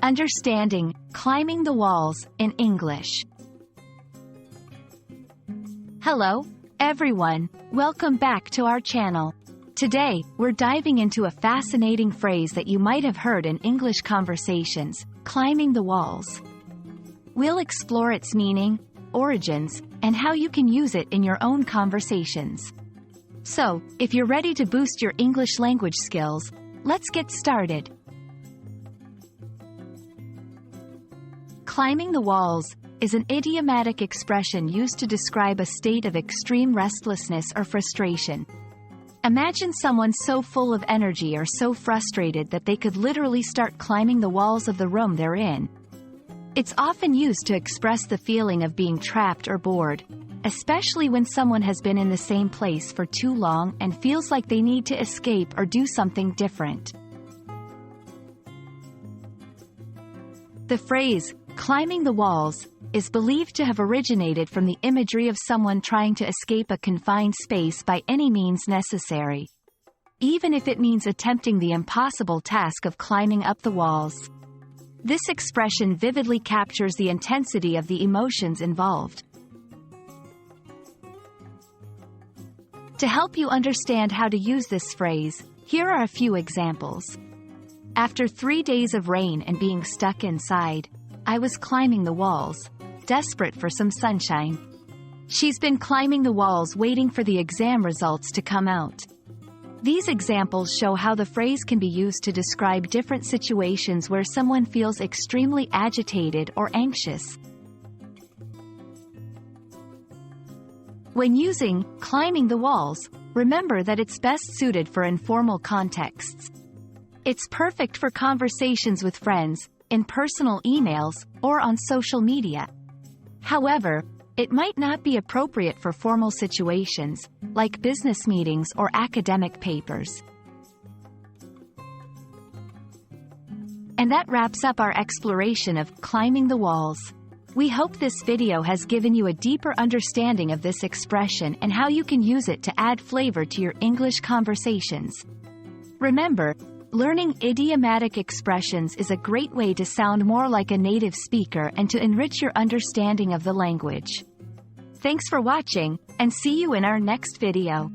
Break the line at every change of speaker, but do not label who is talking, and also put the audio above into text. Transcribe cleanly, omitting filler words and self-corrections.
Understanding climbing the walls in English. Hello, everyone. Welcome back to our channel. Today, we're diving into a fascinating phrase that you might have heard in English conversations, climbing the walls. We'll explore its meaning, origins, and how you can use it in your own conversations. So, if you're ready to boost your English language skills, let's get started. Climbing the walls is an idiomatic expression used to describe a state of extreme restlessness or frustration. Imagine someone so full of energy or so frustrated that they could literally start climbing the walls of the room they're in. It's often used to express the feeling of being trapped or bored, especially when someone has been in the same place for too long and feels like they need to escape or do something different. The phrase, climbing the walls, is believed to have originated from the imagery of someone trying to escape a confined space by any means necessary, even if it means attempting the impossible task of climbing up the walls. This expression vividly captures the intensity of the emotions involved. To help you understand how to use this phrase, here are a few examples. After 3 days of rain and being stuck inside, I was climbing the walls, desperate for some sunshine. She's been climbing the walls waiting for the exam results to come out. These examples show how the phrase can be used to describe different situations where someone feels extremely agitated or anxious. When using climbing the walls, remember that it's best suited for informal contexts. It's perfect for conversations with friends, in personal emails, or on social media. However, it might not be appropriate for formal situations, like business meetings or academic papers. And that wraps up our exploration of climbing the walls. We hope this video has given you a deeper understanding of this expression and how you can use it to add flavor to your English conversations. Remember, learning idiomatic expressions is a great way to sound more like a native speaker and to enrich your understanding of the language. Thanks for watching, and see you in our next video.